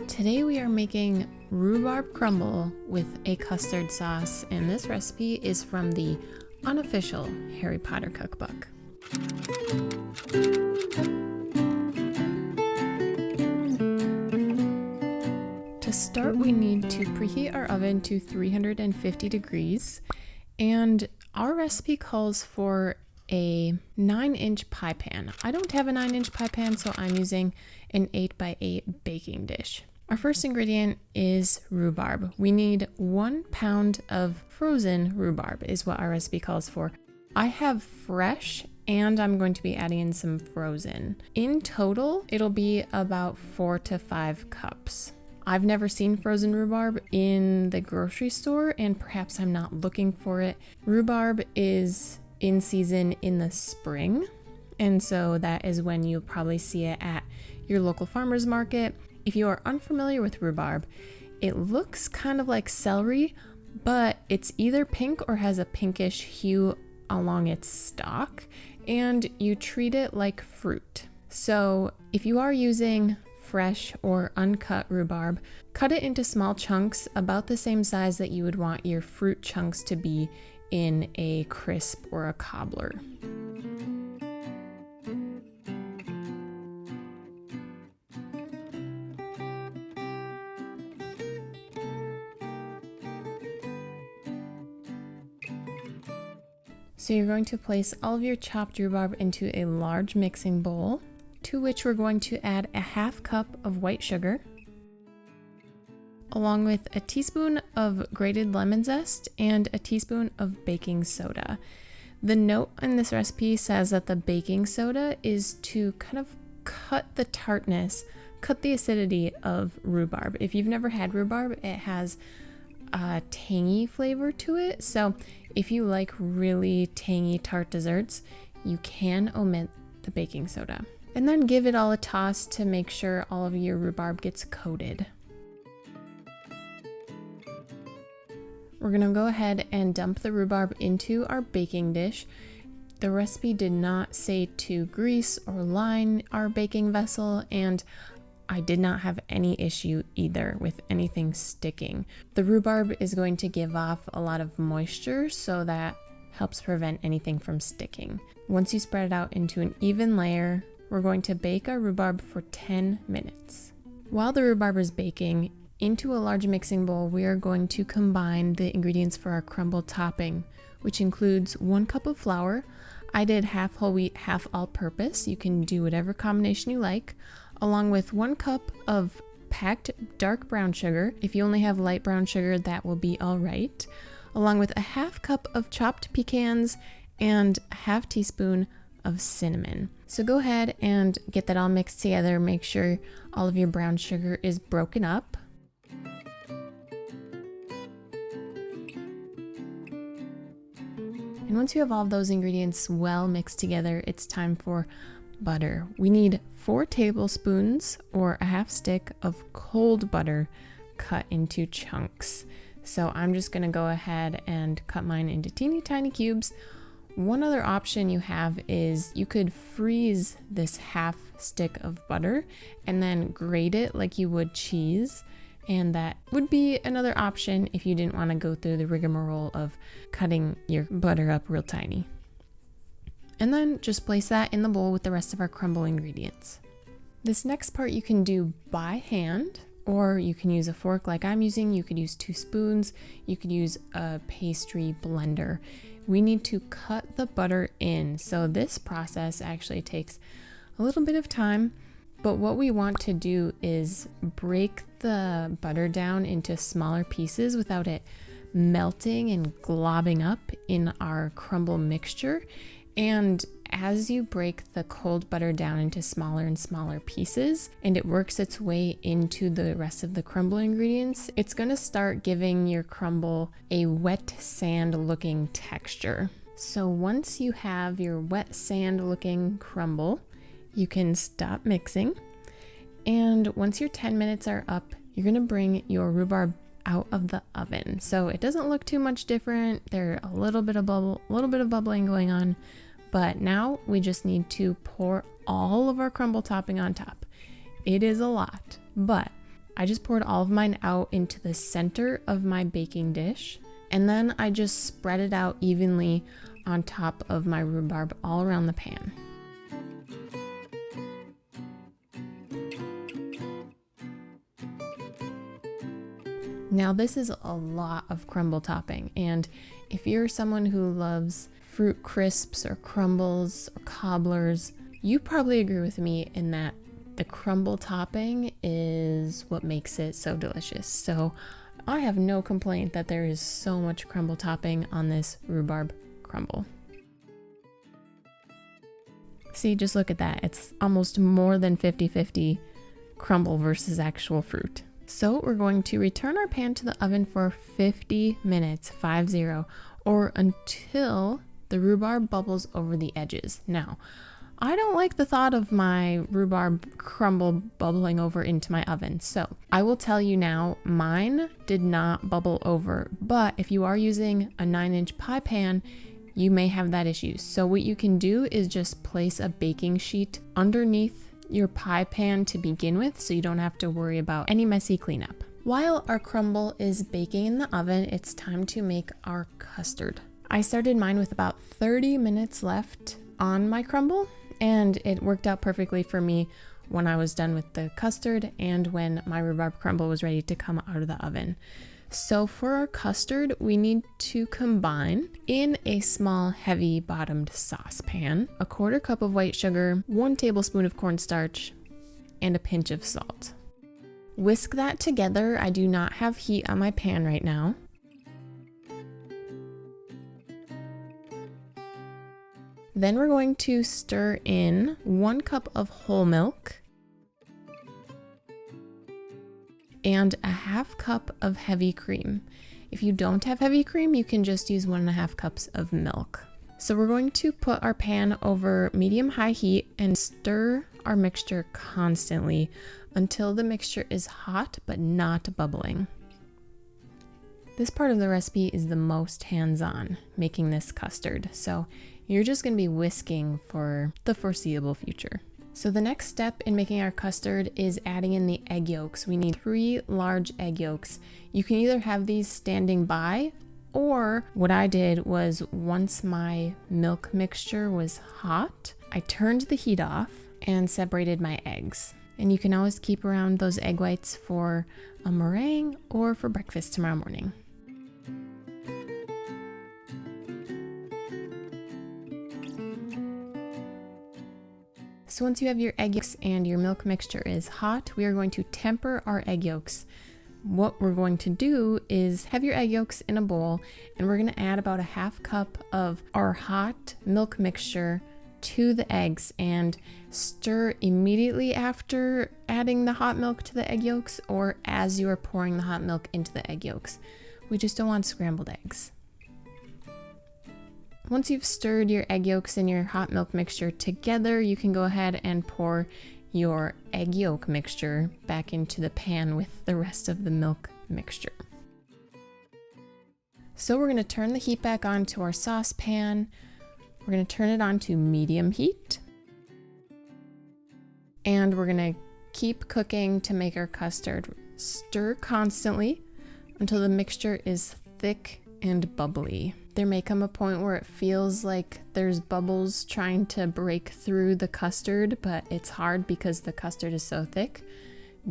Today we are making rhubarb crumble with a custard sauce, and this recipe is from the Unofficial Harry Potter cookbook. To start, we need to preheat our oven to 350 degrees, and our recipe calls for a 9-inch pie pan. I don't have a 9-inch pie pan, so I'm using an 8x8 baking dish. Our first ingredient is rhubarb. We need 1 pound of frozen rhubarb is what our recipe calls for. I have fresh and I'm going to be adding in some frozen. In total, it'll be about 4 to 5 cups. I've never seen frozen rhubarb in the grocery store, and perhaps I'm not looking for it. Rhubarb is in season in the spring, and so that is when you'll probably see it at your local farmer's market. If you are unfamiliar with rhubarb, it looks kind of like celery, but it's either pink or has a pinkish hue along its stalk, and you treat it like fruit. So if you are using fresh or uncut rhubarb, cut it into small chunks about the same size that you would want your fruit chunks to be in a crisp or a cobbler. So you're going to place all of your chopped rhubarb into a large mixing bowl, to which we're going to add a 1/2 cup of white sugar, along with a teaspoon of grated lemon zest and a teaspoon of baking soda. The note in this recipe says that the baking soda is to kind of cut the tartness, cut the acidity of rhubarb. If you've never had rhubarb, it has a tangy flavor to it. So if you like really tangy tart desserts, you can omit the baking soda. And then give it all a toss to make sure all of your rhubarb gets coated. We're gonna go ahead and dump the rhubarb into our baking dish. The recipe did not say to grease or line our baking vessel, and I did not have any issue either with anything sticking. The rhubarb is going to give off a lot of moisture, so that helps prevent anything from sticking. Once you spread it out into an even layer, we're going to bake our rhubarb for 10 minutes. While the rhubarb is baking, into a large mixing bowl, we are going to combine the ingredients for our crumble topping, which includes 1 cup of flour. I did half whole wheat, half all-purpose. You can do whatever combination you like, along with 1 cup of packed dark brown sugar. If you only have light brown sugar, that will be all right, along with a 1/2 cup of chopped pecans and a 1/2 teaspoon of cinnamon. So go ahead and get that all mixed together. Make sure all of your brown sugar is broken up. And once you have all of those ingredients well mixed together, it's time for butter. We need 4 tablespoons or a 1/2 stick of cold butter cut into chunks. So I'm just gonna go ahead and cut mine into teeny tiny cubes. One other option you have is you could freeze this 1/2 stick of butter and then grate it like you would cheese. And that would be another option if you didn't want to go through the rigmarole of cutting your butter up real tiny. And then just place that in the bowl with the rest of our crumble ingredients. This next part you can do by hand, or you can use a fork like I'm using. You could use 2 spoons. You could use a pastry blender. We need to cut the butter in. So this process actually takes a little bit of time. But what we want to do is break the butter down into smaller pieces without it melting and globbing up in our crumble mixture. And as you break the cold butter down into smaller and smaller pieces, and it works its way into the rest of the crumble ingredients, it's going to start giving your crumble a wet sand looking texture. So once you have your wet sand looking crumble, you can stop mixing, and once your 10 minutes are up, you're gonna bring your rhubarb out of the oven. So it doesn't look too much different. There's a little bit of bubbling going on, but now we just need to pour all of our crumble topping on top. It is a lot, but I just poured all of mine out into the center of my baking dish, and then I just spread it out evenly on top of my rhubarb all around the pan. Now this is a lot of crumble topping, and if you're someone who loves fruit crisps or crumbles or cobblers, you probably agree with me in that the crumble topping is what makes it so delicious. So I have no complaint that there is so much crumble topping on this rhubarb crumble. See, just look at that. It's almost more than 50-50 crumble versus actual fruit. So we're going to return our pan to the oven for 50 minutes, 50, or until the rhubarb bubbles over the edges. Now, I don't like the thought of my rhubarb crumble bubbling over into my oven. So I will tell you now, mine did not bubble over, but if you are using a 9-inch pie pan, you may have that issue. So what you can do is just place a baking sheet underneath your pie pan to begin with, so you don't have to worry about any messy cleanup. While our crumble is baking in the oven, it's time to make our custard. I started mine with about 30 minutes left on my crumble, and it worked out perfectly for me when I was done with the custard and when my rhubarb crumble was ready to come out of the oven. So for our custard, we need to combine in a small heavy bottomed saucepan, a 1/4 cup of white sugar, 1 tablespoon of cornstarch, and a pinch of salt. Whisk that together. I do not have heat on my pan right now. Then we're going to stir in 1 cup of whole milk and a 1/2 cup of heavy cream. If you don't have heavy cream, you can just use 1.5 cups of milk. So we're going to put our pan over medium-high heat and stir our mixture constantly until the mixture is hot but not bubbling. This part of the recipe is the most hands-on, making this custard. So you're just going to be whisking for the foreseeable future. So the next step in making our custard is adding in the egg yolks. We need 3 large egg yolks. You can either have these standing by, or what I did was once my milk mixture was hot, I turned the heat off and separated my eggs. And you can always keep around those egg whites for a meringue or for breakfast tomorrow morning. So once you have your egg yolks and your milk mixture is hot, we are going to temper our egg yolks. What we're going to do is have your egg yolks in a bowl, and we're going to add about a 1/2 cup of our hot milk mixture to the eggs and stir immediately after adding the hot milk to the egg yolks or as you are pouring the hot milk into the egg yolks. We just don't want scrambled eggs. Once you've stirred your egg yolks and your hot milk mixture together, you can go ahead and pour your egg yolk mixture back into the pan with the rest of the milk mixture. So we're going to turn the heat back on to our saucepan. We're going to turn it on to medium heat. And we're going to keep cooking to make our custard. Stir constantly until the mixture is thick and bubbly. There may come a point where it feels like there's bubbles trying to break through the custard, but it's hard because the custard is so thick.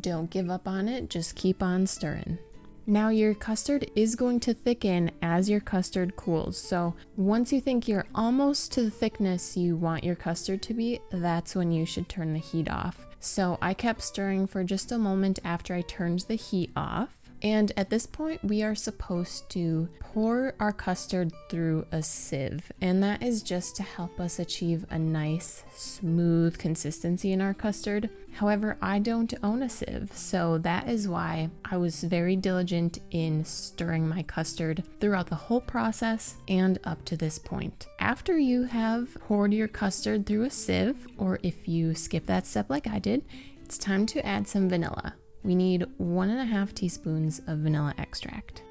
Don't give up on it, just keep on stirring. Now your custard is going to thicken as your custard cools. So once you think you're almost to the thickness you want your custard to be, that's when you should turn the heat off. So I kept stirring for just a moment after I turned the heat off. And at this point, we are supposed to pour our custard through a sieve. And that is just to help us achieve a nice, smooth consistency in our custard. However, I don't own a sieve, so that is why I was very diligent in stirring my custard throughout the whole process and up to this point. After you have poured your custard through a sieve, or if you skip that step like I did, it's time to add some vanilla. We need 1.5 teaspoons of vanilla extract.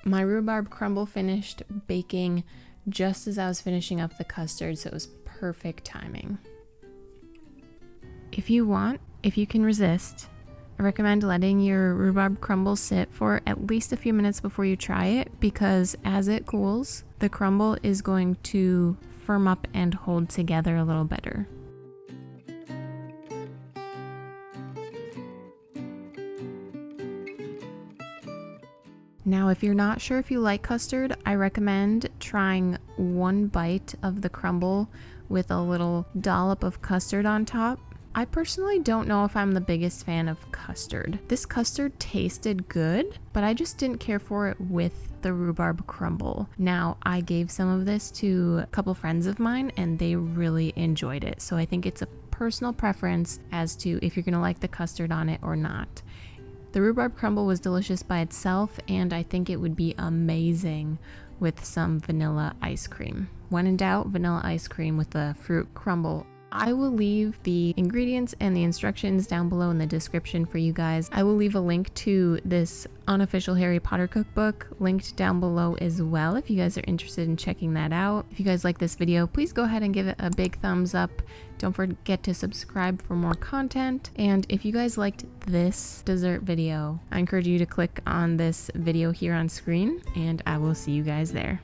My rhubarb crumble finished baking just as I was finishing up the custard, so it was perfect timing. If you want, if you can resist, I recommend letting your rhubarb crumble sit for at least a few minutes before you try it, because as it cools, the crumble is going to firm up and hold together a little better. Now, if you're not sure if you like custard, I recommend trying one bite of the crumble with a little dollop of custard on top. I personally don't know if I'm the biggest fan of custard. This custard tasted good, but I just didn't care for it with the rhubarb crumble. Now, I gave some of this to a couple friends of mine and they really enjoyed it. So I think it's a personal preference as to if you're gonna like the custard on it or not. The rhubarb crumble was delicious by itself, and I think it would be amazing with some vanilla ice cream. When in doubt, vanilla ice cream with the fruit crumble. I will leave the ingredients and the instructions down below in the description for you guys. I will leave a link to this Unofficial Harry Potter cookbook linked down below as well if you guys are interested in checking that out. If you guys like this video, please go ahead and give it a big thumbs up. Don't forget to subscribe for more content. And if you guys liked this dessert video, I encourage you to click on this video here on screen, and I will see you guys there.